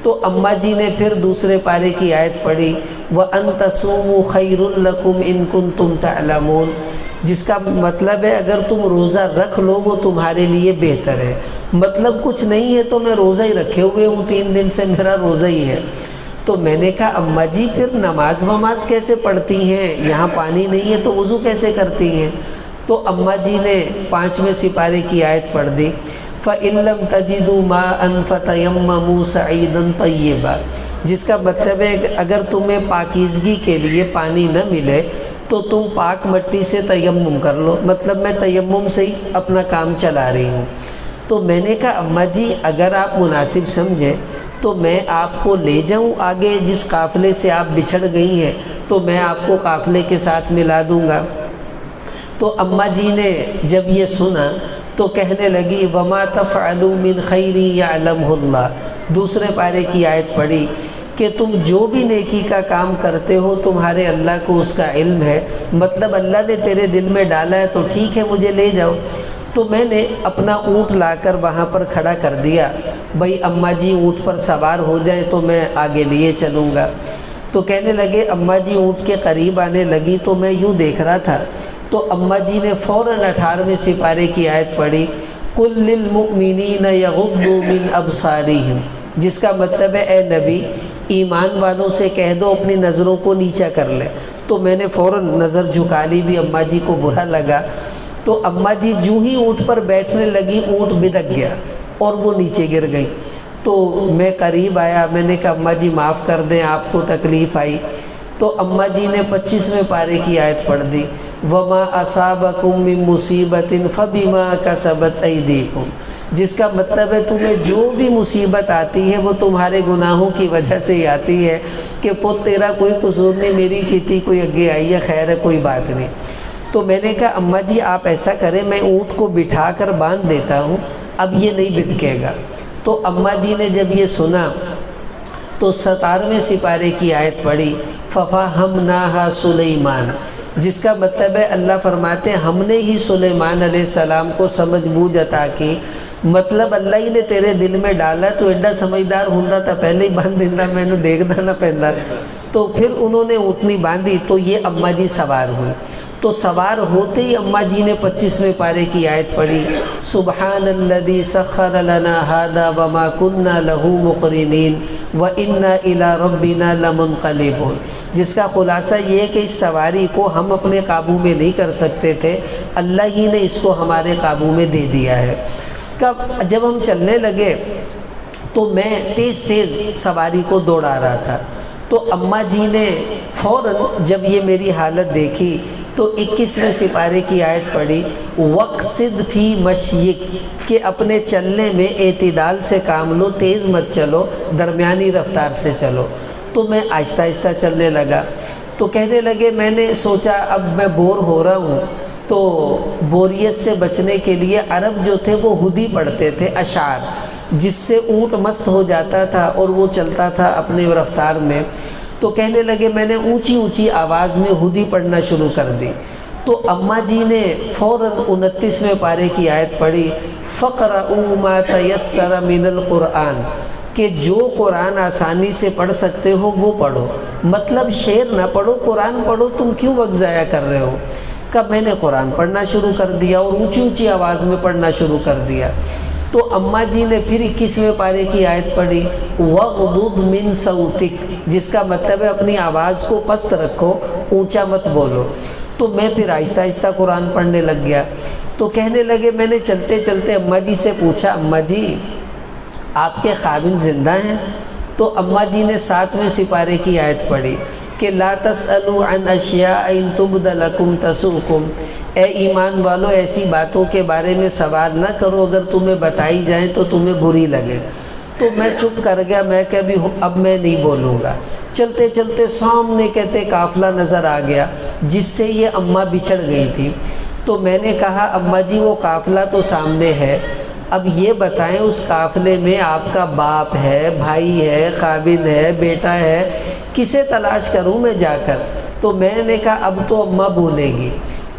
[SPEAKER 2] تو اماں جی نے پھر دوسرے پارے کی آیت پڑھی وَأَن تَصُومُوا خَيْرٌ لَكُمْ إِن كُنتُمْ تَعْلَمُونَ، جس کا مطلب ہے اگر تم روزہ رکھ لو وہ تمہارے لیے بہتر ہے۔ مطلب کچھ نہیں ہے تو میں روزہ ہی رکھے ہوئے ہوں، 3 دن سے میرا روزہ ہی ہے۔ تو میں نے کہا اماں جی پھر نماز وماز کیسے پڑھتی ہیں، یہاں پانی نہیں ہے تو وضو کیسے کرتی ہیں؟ تو اماں جی نے 5ویں سپارے کی آیت پڑھ دی فَإِن لَّمْ تَجِدُوا مَاءً فَتَيَمَّمُوا صَعِيدًا طَيِّبًا، جس کا مطلب ہے کہ اگر تمہیں پاکیزگی کے لیے پانی نہ ملے تو تم پاک مٹی سے تیمم کر لو، مطلب میں تیمم سے ہی اپنا کام چلا رہی ہوں۔ تو میں نے کہا اماں جی اگر آپ مناسب سمجھیں تو میں آپ کو لے جاؤں آگے، جس قافلے سے آپ بچھڑ گئی ہیں تو میں آپ کو قافلے کے ساتھ ملا دوں گا۔ تو اماں جی نے جب یہ سنا تو کہنے لگی وَمَا تَفْعَلُوا مِنْ خَيْرٍ يَعْلَمْهُ اللَّهُ، دوسرے پارے کی آیت پڑھی کہ تم جو بھی نیکی کا کام کرتے ہو تمہارے اللہ کو اس کا علم ہے، مطلب اللہ نے تیرے دل میں ڈالا ہے تو ٹھیک ہے مجھے لے جاؤ۔ تو میں نے اپنا اونٹ لا کر وہاں پر کھڑا کر دیا، بھئی اماں جی اونٹ پر سوار ہو جائیں تو میں آگے لیے چلوں گا۔ تو کہنے لگے اماں جی اونٹ کے قریب آنے لگی تو میں یوں دیکھ رہا تھا تو اماں جی نے فوراً 18ویں سپارے کی آیت پڑھی قُل لِّلْمُؤْمِنِينَ يَغُضُّوا مِنْ أَبْصَارِهِمْ، جس کا مطلب ہے اے نبی ایمان والوں سے کہہ دو اپنی نظروں کو نیچا کر لیں۔ تو میں نے فوراً نظر جھکا لی بھی، اماں جی کو برا لگا۔ تو اماں جی جو ہی اونٹ پر بیٹھنے لگی اونٹ بدک گیا اور وہ نیچے گر گئی۔ تو میں قریب آیا، میں نے کہا اماں جی معاف کر دیں آپ کو تکلیف آئی۔ تو اماں جی نے 25ویں پارے کی آیت پڑھ دی وَمَا أَصَابَكُم مِّن مُّصِيبَةٍ فَبِمَا كَسَبَتْ أَيْدِيكُمْ، جس کا مطلب ہے تمہیں جو بھی مصیبت آتی ہے وہ تمہارے گناہوں کی وجہ سے ہی آتی ہے کہ پت تیرا کوئی قصور نہیں، میری کیتی کوئی اگے آئی ہے، خیر ہے کوئی بات نہیں۔ تو میں نے کہا اماں جی آپ ایسا کریں میں اونٹ کو بٹھا کر باندھ دیتا ہوں، اب یہ نہیں بتکے گا۔ تو اماں جی نے جب یہ سنا تو 17ویں سپارے کی آیت پڑھی فَفَهَمْنَاهَا سُلَيْمَانَ، جس کا مطلب ہے اللہ فرماتے ہیں ہم نے ہی سلیمان علیہ السلام کو سمجھ بوجھ عطا کی، مطلب اللہ ہی نے تیرے دل میں ڈالا تو ایڈا سمجھدار ہوندا تا پہلے ہی باندھ دینا، میں نے دیکھنا نہ پہندا۔ تو پھر انہوں نے اونٹنی باندھی تو یہ اماں جی سوار ہوئی۔ تو سوار ہوتے ہی اماں جی نے 25ویں پارے کی آیت پڑھی سبحان الذی سخر لنا ھذا وما كنا له مقرنین وانا الی ربنا لمنقلبون، جس کا خلاصہ یہ ہے کہ اس سواری کو ہم اپنے قابو میں نہیں کر سکتے تھے، اللہ ہی نے اس کو ہمارے قابو میں دے دیا ہے۔ جب ہم چلنے لگے تو میں تیز تیز سواری کو دوڑا رہا تھا، تو اماں جی نے فوراً جب یہ میری حالت دیکھی تو 21ویں سپارے کی آیت پڑھی وَقْصِدْ فِي مَشْيِكَ، کہ اپنے چلنے میں اعتدال سے کام لو، تیز مت چلو، درمیانی رفتار سے چلو۔ تو میں آہستہ آہستہ چلنے لگا۔ تو کہنے لگے میں نے سوچا اب میں بور ہو رہا ہوں، تو بوریت سے بچنے کے لیے عرب جو تھے وہ ہدی پڑھتے تھے، اشعار، جس سے اونٹ مست ہو جاتا تھا اور وہ چلتا تھا اپنے رفتار میں۔ تو کہنے لگے میں نے اونچی اونچی آواز میں ہدی پڑھنا شروع کر دی۔ تو اماں جی نے فوراً 29ویں پارے کی آیت پڑھی فَقْرَؤُوا مَا تَيَسَّرَ مِنَ الْقُرْآنِ، کہ جو قرآن آسانی سے پڑھ سکتے ہو وہ پڑھو، مطلب شعر نہ پڑھو، قرآن پڑھو، تم کیوں وقت ضائع کر رہے ہو؟ کب میں نے قرآن پڑھنا شروع کر دیا اور اونچی اونچی آواز میں پڑھنا شروع کر دیا۔ تو اماں جی نے پھر 21ویں پارے کی آیت پڑھی وَغْضُضْ مِنْ صَوْتِكَ، جس کا مطلب ہے اپنی آواز کو پست رکھو، اونچا مت بولو۔ تو میں پھر آہستہ آہستہ قرآن پڑھنے لگ گیا۔ تو کہنے لگے میں نے چلتے چلتے اماں جی سے پوچھا اماں جی آپ کے خاوند زندہ ہیں؟ تو اماں جی نے 7ویں سپارے کی آیت پڑھی کہ لا تسألوا عن اشیاء ان تبد لکم تسؤکم، اے ایمان والو ایسی باتوں کے بارے میں سوال نہ کرو اگر تمہیں بتائی جائیں تو تمہیں بری لگے۔ تو میں چپ کر گیا، میں کہ اب میں نہیں بولوں گا۔ چلتے چلتے سامنے کہتے قافلہ نظر آ گیا جس سے یہ اماں بچھڑ گئی تھی۔ تو میں نے کہا اماں جی وہ قافلہ تو سامنے ہے، اب یہ بتائیں اس قافلے میں آپ کا باپ ہے، بھائی ہے، خاوند ہے، بیٹا ہے، کسے تلاش کروں میں جا کر؟ تو میں نے کہا اب تو اماں بولے گی۔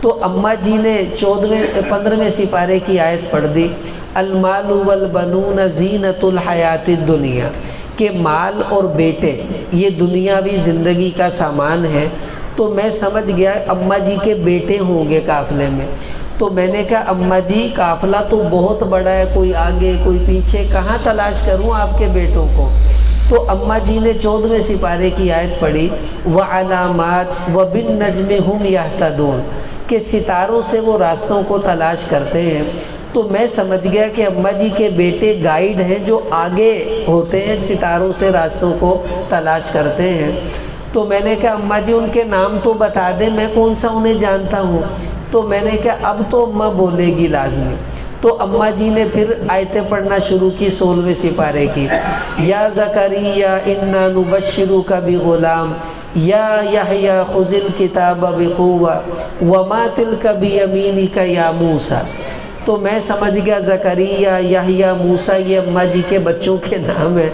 [SPEAKER 2] تو اماں جی نے 15ویں سپارے کی آیت پڑھ دی، المال والبنون زینت الحیات الدنیا، کہ مال اور بیٹے یہ دنیاوی زندگی کا سامان ہے۔ تو میں سمجھ گیا اماں جی کے بیٹے ہوں گے قافلے میں۔ تو میں نے کہا اماں جی قافلہ تو بہت بڑا ہے، کوئی آگے کوئی پیچھے، کہاں تلاش کروں آپ کے بیٹوں کو؟ تو اماں جی نے 14ویں سپارے کی آیت پڑھی، وعلامات وبالنجم ہم یہتدون، کہ ستاروں سے وہ راستوں کو تلاش کرتے ہیں۔ تو میں سمجھ گیا کہ اماں جی کے بیٹے گائیڈ ہیں جو آگے ہوتے ہیں، ستاروں سے راستوں کو تلاش کرتے ہیں۔ تو میں نے کہا اماں جی ان کے نام تو بتا دیں، میں کون سا انہیں جانتا ہوں؟ تو میں نے کہا اب تو اماں بولے گی لازمی۔ تو اماں جی نے پھر آیتیں پڑھنا شروع کی 16ویں سپارے کی، یا زکریا انا نبشرک بغلام یا یحییٰ خذ الکتاب بقوۃ وما تلک بیمینک یا موسیٰ۔ تو میں سمجھ گیا زکریا، یحییٰ، موسیٰ یہ اماں جی کے بچوں کے نام ہیں۔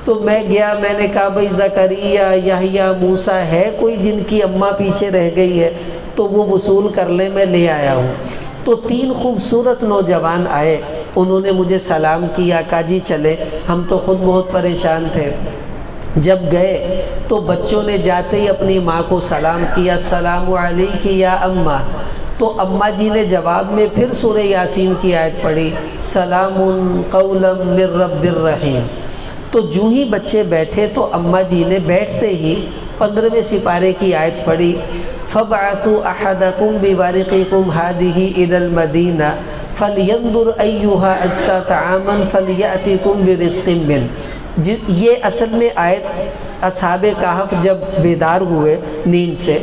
[SPEAKER 2] تو میں گیا، میں نے کہا بھئی زکریا، یحییٰ، موسیٰ ہے کوئی جن کی اماں پیچھے رہ گئی ہے تو وہ وصول کر لیں، میں لے آیا ہوں۔ تو 3 خوبصورت نوجوان آئے، انہوں نے مجھے سلام کیا، کہا جی چلے، ہم تو خود بہت پریشان تھے۔ جب گئے تو بچوں نے جاتے ہی اپنی ماں کو سلام کیا، السلام علیک یا اماں۔ تو اماں جی نے جواب میں پھر سورہ یاسین کی آیت پڑھی، سلام قولا من رب الرحیم۔ تو جو ہی بچے بیٹھے تو اماں جی نے بیٹھتے ہی 15ویں سپارے کی آیت پڑھی، فَابْعَثُوا أَحَدَكُمْ بِوَرِقِكُمْ هَٰذِهِ إِلَى الْمَدِينَةِ فَلْيَنظُرْ أَيُّهَا أَزْكَىٰ طَعَامًا فَلْيَأْتِكُمْ بِرِزْقٍ مِّنْهُ۔ یہ اصل میں آیت اصحاب کہف جب بیدار ہوئے نیند سے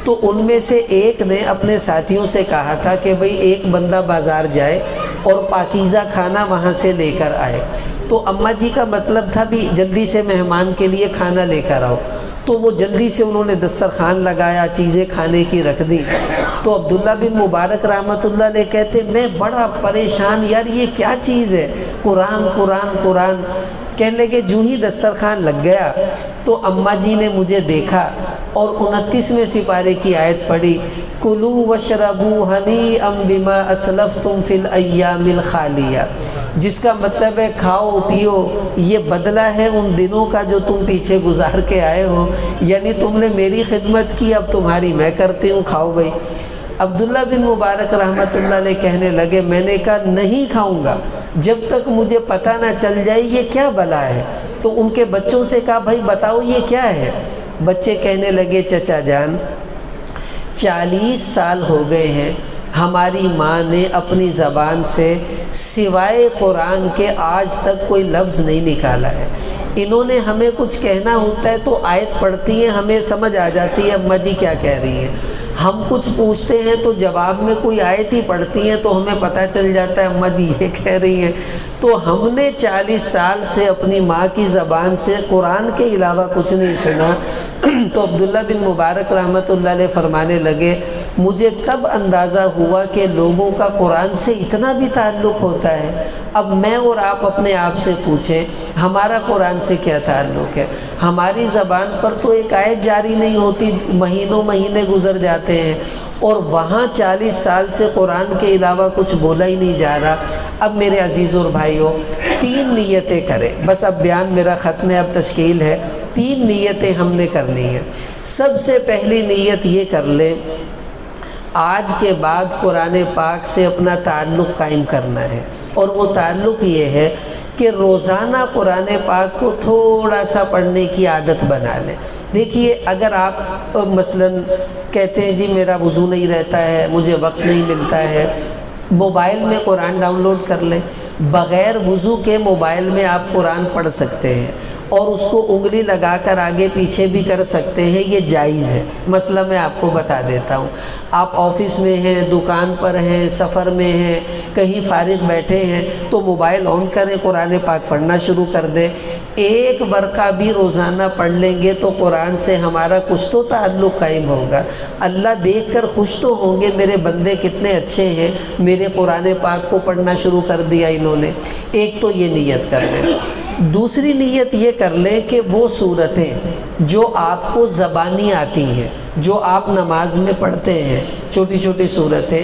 [SPEAKER 2] تو ان میں سے ایک نے اپنے ساتھیوں سے کہا تھا کہ بھئی ایک بندہ بازار جائے اور پاکیزہ کھانا وہاں سے لے کر آئے۔ تو اماں جی کا مطلب تھا بھی جلدی سے مہمان کے لیے کھانا لے کر آؤ۔ تو وہ جلدی سے انہوں نے دسترخوان لگایا، چیزیں کھانے کی رکھ دی۔ تو عبداللہ بن مبارک رحمۃ اللہ علیہ کہتے میں بڑا پریشان، یار یہ کیا چیز ہے، قرآن قرآن قرآن۔ کہنے لگے جو ہی دسترخوان لگ گیا تو اماں جی نے مجھے دیکھا اور 29ویں سپارے کی آیت پڑھی، کُلُوا وَاشْرَبُوا ہَنِیئًا بِمَا أَسْلَفْتُمْ فِی الْأَیَّامِ الْخَالِیَہ، جس کا مطلب ہے کھاؤ پیو، یہ بدلہ ہے ان دنوں کا جو تم پیچھے گزار کے آئے ہو، یعنی تم نے میری خدمت کی، اب تمہاری میں کرتی ہوں، کھاؤ بھائی۔ عبداللہ بن مبارک رحمۃ اللہ علیہ کہنے لگے میں نے کہا نہیں کھاؤں گا جب تک مجھے پتہ نہ چل جائے یہ کیا بلا ہے۔ تو ان کے بچوں سے کہا بھائی بتاؤ یہ کیا ہے؟ بچے کہنے لگے چچا جان 40 سال ہو گئے ہیں ہماری ماں نے اپنی زبان سے سوائے قرآن کے آج تک کوئی لفظ نہیں نکالا ہے۔ انہوں نے ہمیں کچھ کہنا ہوتا ہے تو آیت پڑھتی ہیں، ہمیں سمجھ آ جاتی ہے اماں جی کیا کہہ رہی ہیں۔ ہم کچھ پوچھتے ہیں تو جواب میں کوئی آیت ہی پڑھتی ہیں تو ہمیں پتہ چل جاتا ہے اماں جی یہ کہہ رہی ہیں۔ تو ہم نے 40 سال سے اپنی ماں کی زبان سے قرآن کے علاوہ کچھ نہیں سنا۔ تو عبداللہ بن مبارک رحمۃ اللہ علیہ فرمانے لگے مجھے تب اندازہ ہوا کہ لوگوں کا قرآن سے اتنا بھی تعلق ہوتا ہے۔ اب میں اور آپ اپنے آپ سے پوچھیں ہمارا قرآن سے کیا تعلق ہے؟ ہماری زبان پر تو ایک آیت جاری نہیں ہوتی، مہینوں مہینے گزر جاتے ہیں، اور وہاں 40 سال سے قرآن کے علاوہ کچھ بولا ہی نہیں جا رہا۔ اب میرے عزیز اور بھائیوں 3 نیتیں کریں، بس اب بیان میرا ختم ہے، اب تشکیل ہے۔ 3 نیتیں ہم نے کرنی ہیں۔ سب سے پہلی نیت یہ کر لیں آج کے بعد قرآن پاک سے اپنا تعلق قائم کرنا ہے، اور وہ تعلق یہ ہے کہ روزانہ قرآن پاک کو تھوڑا سا پڑھنے کی عادت بنا لیں۔ دیکھیے اگر آپ مثلاً کہتے ہیں جی میرا وضو نہیں رہتا ہے، مجھے وقت نہیں ملتا ہے، موبائل میں قرآن ڈاؤن لوڈ کر لیں، بغیر وضو کے موبائل میں آپ قرآن پڑھ سکتے ہیں، اور اس کو انگلی لگا کر آگے پیچھے بھی کر سکتے ہیں، یہ جائز ہے۔ مسئلہ میں آپ کو بتا دیتا ہوں، آپ آفس میں ہیں، دکان پر ہیں، سفر میں ہیں، کہیں فارغ بیٹھے ہیں تو موبائل آن کریں، قرآن پاک پڑھنا شروع کر دیں۔ 1 ورقہ بھی روزانہ پڑھ لیں گے تو قرآن سے ہمارا کچھ تو تعلق قائم ہوگا۔ اللہ دیکھ کر خوش تو ہوں گے میرے بندے کتنے اچھے ہیں، میرے قرآن پاک کو پڑھنا شروع کر دیا انہوں نے۔ ایک تو یہ نیت کر لیں۔ دوسری نیت یہ کر لیں کہ وہ صورتیں جو آپ کو زبانی آتی ہیں، جو آپ نماز میں پڑھتے ہیں، چھوٹی چھوٹی صورتیں،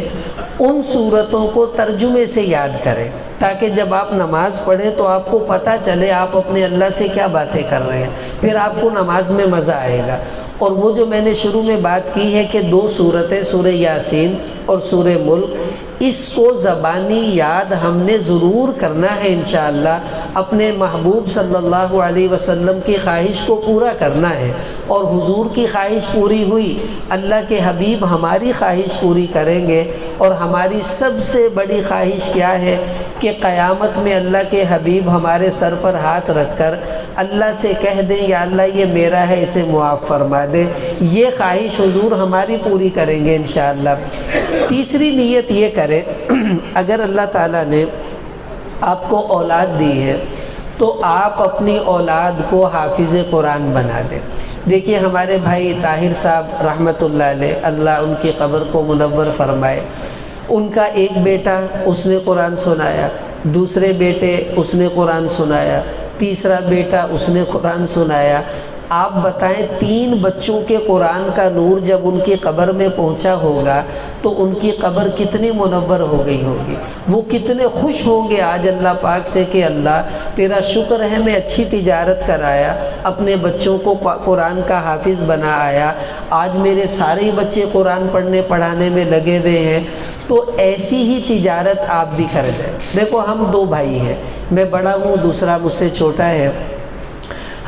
[SPEAKER 2] ان صورتوں کو ترجمے سے یاد کریں تاکہ جب آپ نماز پڑھیں تو آپ کو پتہ چلے آپ اپنے اللہ سے کیا باتیں کر رہے ہیں، پھر آپ کو نماز میں مزہ آئے گا۔ اور وہ جو میں نے شروع میں بات کی ہے کہ 2 صورتیں، سورہ یاسین اور سورہ ملک، اس کو زبانی یاد ہم نے ضرور کرنا ہے انشاءاللہ، اپنے محبوب صلی اللہ علیہ وسلم کی خواہش کو پورا کرنا ہے، اور حضور کی خواہش پوری ہوئی، اللہ کے حبیب ہماری خواہش پوری کریں گے۔ اور ہماری سب سے بڑی خواہش کیا ہے کہ قیامت میں اللہ کے حبیب ہمارے سر پر ہاتھ رکھ کر اللہ سے کہہ دیں یا اللہ یہ میرا ہے، اسے معاف فرما دے۔ یہ خواہش حضور ہماری پوری کریں گے انشاءاللہ۔ تیسری نیت یہ کریں، اگر اللہ تعالیٰ نے آپ کو اولاد دی ہے تو آپ اپنی اولاد کو حافظ قرآن بنا دیں۔ دیکھیے ہمارے بھائی طاہر صاحب رحمۃ اللہ علیہ، اللہ ان کی قبر کو منور فرمائے، ان کا ایک بیٹا اس نے قرآن سنایا، دوسرے بیٹے اس نے قرآن سنایا، تیسرا بیٹا اس نے قرآن سنایا۔ آپ بتائیں 3 بچوں کے قرآن کا نور جب ان کی قبر میں پہنچا ہوگا تو ان کی قبر کتنی منور ہو گئی ہوگی، وہ کتنے خوش ہوں گے آج اللہ پاک سے کہ اللہ تیرا شکر ہے میں اچھی تجارت کرایا، اپنے بچوں کو قرآن کا حافظ بنا آیا، آج میرے سارے بچے قرآن پڑھنے پڑھانے میں لگے ہوئے ہیں۔ تو ایسی ہی تجارت آپ بھی کر لیں۔ دیکھو ہم 2 بھائی ہیں، میں بڑا ہوں، دوسرا مجھ سے چھوٹا ہے۔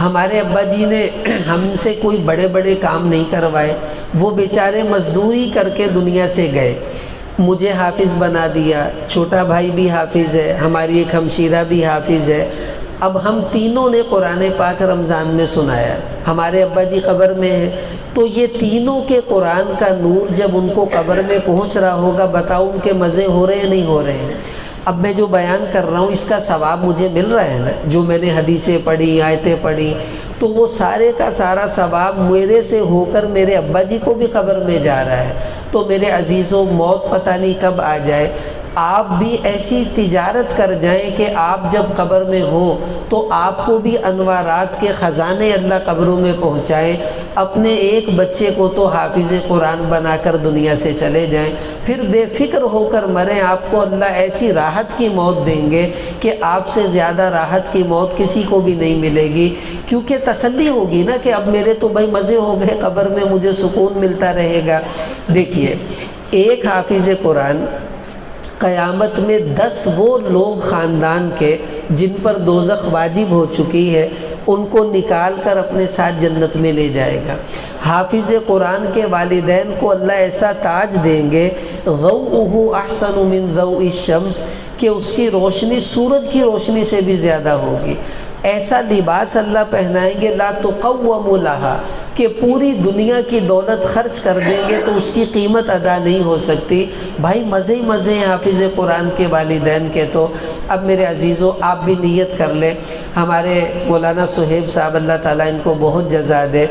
[SPEAKER 2] ہمارے ابا جی نے ہم سے کوئی بڑے بڑے کام نہیں کروائے، وہ بیچارے مزدوری کر کے دنیا سے گئے، مجھے حافظ بنا دیا، چھوٹا بھائی بھی حافظ ہے، ہماری ایک ہمشیرہ بھی حافظ ہے۔ اب ہم تینوں نے قرآن پاک رمضان میں سنایا، ہمارے ابا جی قبر میں ہیں، تو یہ تینوں کے قرآن کا نور جب ان کو قبر میں پہنچ رہا ہوگا، بتاؤ ان کے مزے ہو رہے ہیں نہیں ہو رہے ہیں؟ اب میں جو بیان کر رہا ہوں اس کا ثواب مجھے مل رہا ہے نا، جو میں نے حدیثیں پڑھی، آیتیں پڑھی، تو وہ سارے کا سارا ثواب میرے سے ہو کر میرے ابا جی کو بھی قبر میں جا رہا ہے۔ تو میرے عزیزوں، موت پتہ نہیں کب آ جائے، آپ بھی ایسی تجارت کر جائیں کہ آپ جب قبر میں ہوں تو آپ کو بھی انوارات کے خزانے اللہ قبروں میں پہنچائیں، اپنے ایک بچے کو تو حافظ قرآن بنا کر دنیا سے چلے جائیں، پھر بے فکر ہو کر مریں، آپ کو اللہ ایسی راحت کی موت دیں گے کہ آپ سے زیادہ راحت کی موت کسی کو بھی نہیں ملے گی، کیونکہ تسلی ہوگی نا کہ اب میرے تو بھائی مزے ہو گئے، قبر میں مجھے سکون ملتا رہے گا۔ دیکھیے ایک حافظ قرآن قیامت میں 10 وہ لوگ خاندان کے جن پر دوزخ واجب ہو چکی ہے ان کو نکال کر اپنے ساتھ جنت میں لے جائے گا۔ حافظ قرآن کے والدین کو اللہ ایسا تاج دیں گے، ضوءہ احسن من ضوء الشمس، کہ اس کی روشنی سورج کی روشنی سے بھی زیادہ ہوگی۔ ایسا لباس اللہ پہنائیں گے لا تقوم لہا، کہ پوری دنیا کی دولت خرچ کر دیں گے تو اس کی قیمت ادا نہیں ہو سکتی۔ بھائی مزے ہی مزے ہیں حافظ قرآن کے والدین کے۔ تو اب میرے عزیزوں آپ بھی نیت کر لیں، ہمارے مولانا صہیب صاحب اللہ تعالیٰ ان کو بہت جزا دے،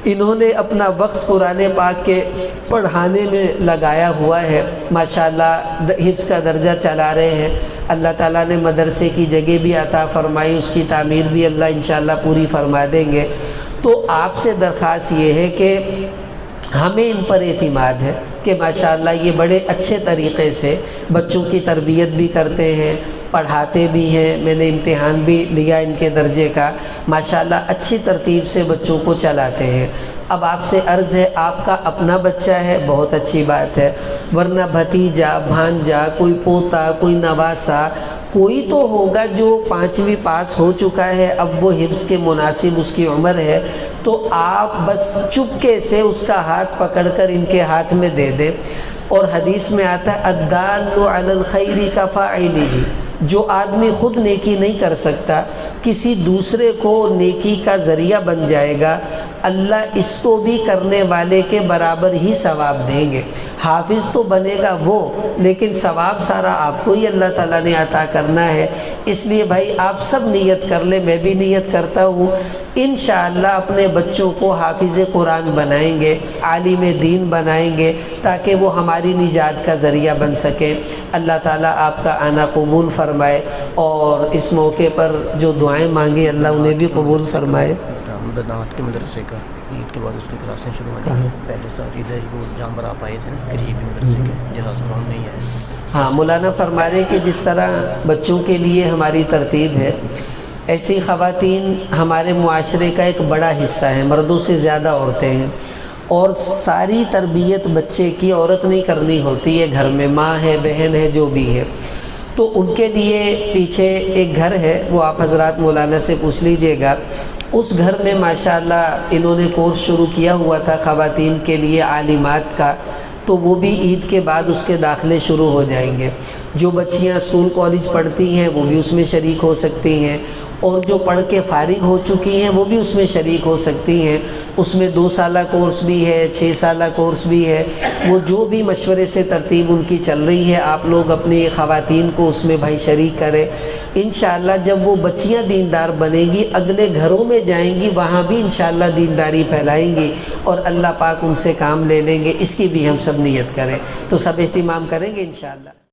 [SPEAKER 2] انہوں نے اپنا وقت قرآن پاک کے پڑھانے میں لگایا ہوا ہے، ماشاءاللہ حفظ کا درجہ چلا رہے ہیں، اللہ تعالیٰ نے مدرسے کی جگہ بھی عطا فرمائی، اس کی تعمیر بھی اللہ انشاءاللہ پوری فرما دیں گے۔ تو آپ سے درخواست یہ ہے کہ ہمیں ان پر اعتماد ہے کہ ماشاءاللہ یہ بڑے اچھے طریقے سے بچوں کی تربیت بھی کرتے ہیں، پڑھاتے بھی ہیں، میں نے امتحان بھی لیا ان کے درجے کا، ماشاءاللہ اچھی ترتیب سے بچوں کو چلاتے ہیں۔ اب آپ سے عرض ہے، آپ کا اپنا بچہ ہے بہت اچھی بات ہے، ورنہ بھتیجا، بھانجا، کوئی پوتا، کوئی نواسا، کوئی تو ہوگا جو 5ویں پاس ہو چکا ہے، اب وہ حفظ کے مناسب اس کی عمر ہے، تو آپ بس چپکے سے اس کا ہاتھ پکڑ کر ان کے ہاتھ میں دے دیں۔ اور حدیث میں آتا ہے الدال علی الخیر کفاعلہ، جو آدمی خود نیکی نہیں کر سکتا کسی دوسرے کو نیکی کا ذریعہ بن جائے گا، اللہ اس کو بھی کرنے والے کے برابر ہی ثواب دیں گے۔ حافظ تو بنے گا وہ، لیکن ثواب سارا آپ کو ہی اللہ تعالیٰ نے عطا کرنا ہے۔ اس لیے بھائی آپ سب نیت کر لیں، میں بھی نیت کرتا ہوں، انشاءاللہ اپنے بچوں کو حافظ قرآن بنائیں گے، عالم دین بنائیں گے، تاکہ وہ ہماری نجات کا ذریعہ بن سکیں۔ اللہ تعالیٰ آپ کا آنا قبول فرمائے، اور اس موقع پر جو دعائیں مانگے اللہ انہیں بھی قبول فرمائے۔
[SPEAKER 3] دانت کے مدرسے کا عید کے بعد اس کی کلاسیں شروع ہو
[SPEAKER 2] کہاں؟
[SPEAKER 3] جائیں پہلے سال ادھر وہ جہاں پر آپ آئے تھے نا قریبی مدرسے کے جہاز گراؤنڈ میں ہی ہے.
[SPEAKER 2] ہاں مولانا فرما رہے کہ جس طرح بچوں کے لیے ہماری ترتیب ہے ایسی خواتین ہمارے معاشرے کا ایک بڑا حصہ ہیں، مردوں سے زیادہ عورتیں ہیں، اور ساری تربیت بچے کی عورت نہیں کرنی ہوتی ہے، گھر میں ماں ہے، بہن ہے، جو بھی ہے. تو ان کے لیے پیچھے ایک گھر ہے، وہ آپ حضرات مولانا سے پوچھ لیجئے گا. اس گھر میں ماشاءاللہ انہوں نے کورس شروع کیا ہوا تھا خواتین کے لیے عالمات کا، تو وہ بھی عید کے بعد اس کے داخلے شروع ہو جائیں گے. جو بچیاں اسکول کالج پڑھتی ہیں وہ بھی اس میں شریک ہو سکتی ہیں، اور جو پڑھ کے فارغ ہو چکی ہیں وہ بھی اس میں شریک ہو سکتی ہیں. اس میں 2 سالہ کورس بھی ہے، 6 سالہ کورس بھی ہے. وہ جو بھی مشورے سے ترتیب ان کی چل رہی ہے، آپ لوگ اپنی خواتین کو اس میں بھائی شریک کریں. انشاءاللہ جب وہ بچیاں دیندار بنیں گی، اگلے گھروں میں جائیں گی، وہاں بھی انشاءاللہ دینداری پھیلائیں گی اور اللہ پاک ان سے کام لے لیں گے. اس کی بھی ہم سب نیت کریں تو سب اہتمام کریں گے انشاءاللہ.